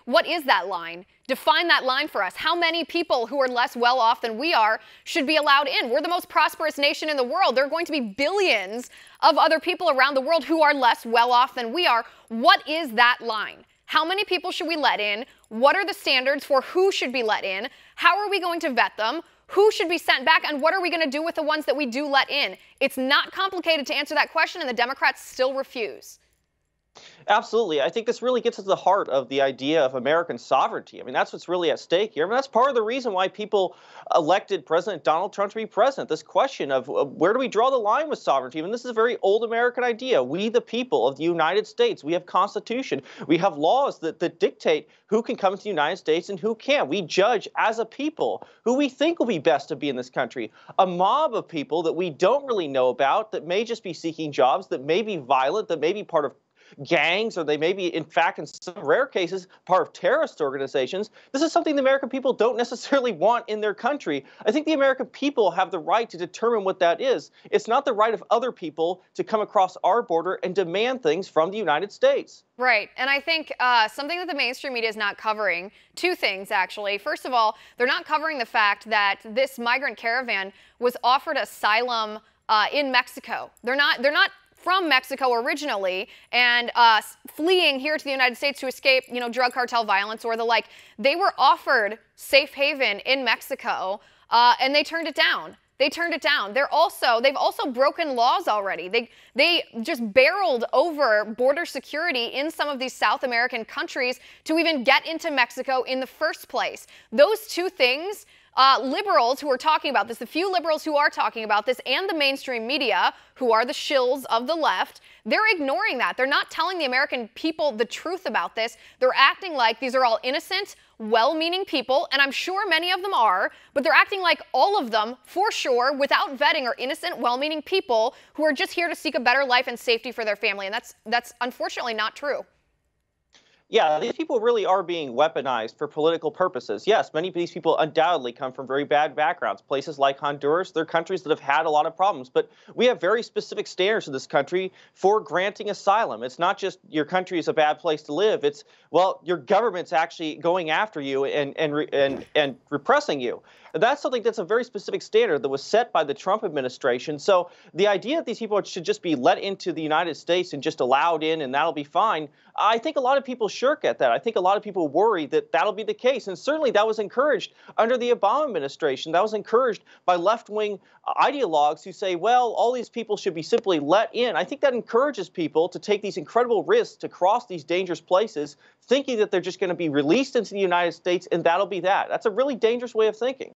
What is that line? Define that line for us. How many people who are less well off than we are should be allowed in? We're the most prosperous nation in the world. There are going to be billions of other people around the world who are less well off than we are. What is that line? How many people should we let in? What are the standards for who should be let in? How are we going to vet them? Who should be sent back? And what are we going to do with the ones that we do let in? It's not complicated to answer that question, and the Democrats still refuse. Absolutely. I think this really gets to the heart of the idea of American sovereignty. I mean, that's what's really at stake here. I mean, that's part of the reason why people elected President Donald Trump to be president. This question of where do we draw the line with sovereignty? I mean, this is a very old American idea. We, the people of the United States, we have Constitution. We have laws that dictate who can come to the United States and who can't. We judge as a people who we think will be best to be in this country. A mob of people that we don't really know about, that may just be seeking jobs, that may be violent, that may be part of gangs, or they may be, in fact, in some rare cases, part of terrorist organizations. This is something the American people don't necessarily want in their country. I think the American people have the right to determine what that is. It's not the right of other people to come across our border and demand things from the United States. Right. And I think something that the mainstream media is not covering, two things, actually. First of all, they're not covering the fact that this migrant caravan was offered asylum in Mexico. They're not from Mexico originally and fleeing here to the United States to escape, drug cartel violence or the like. They were offered safe haven in Mexico, and they turned it down. They turned it down. They've also broken laws already. They just barreled over border security in some of these South American countries to even get into Mexico in the first place. Those two things, liberals who are talking about this, the few liberals who are talking about this, and the mainstream media, who are the shills of the left, they're ignoring that. They're not telling the American people the truth about this. They're acting like these are all innocent, well-meaning people, and I'm sure many of them are, but they're acting like all of them, for sure, without vetting, are innocent, well-meaning people who are just here to seek a better life and safety for their family, and that's unfortunately not true. Yeah, these people really are being weaponized for political purposes. Yes, many of these people undoubtedly come from very bad backgrounds. Places like Honduras, they're countries that have had a lot of problems. But we have very specific standards in this country for granting asylum. It's not just your country is a bad place to live. It's, well, your government's actually going after you and repressing you. And that's something that's a very specific standard that was set by the Trump administration. So the idea that these people should just be let into the United States and just allowed in and that'll be fine, I think a lot of people shirk at that. I think a lot of people worry that that'll be the case. And certainly that was encouraged under the Obama administration. That was encouraged by left-wing ideologues who say, well, all these people should be simply let in. I think that encourages people to take these incredible risks to cross these dangerous places, thinking that they're just going to be released into the United States and that'll be that. That's a really dangerous way of thinking.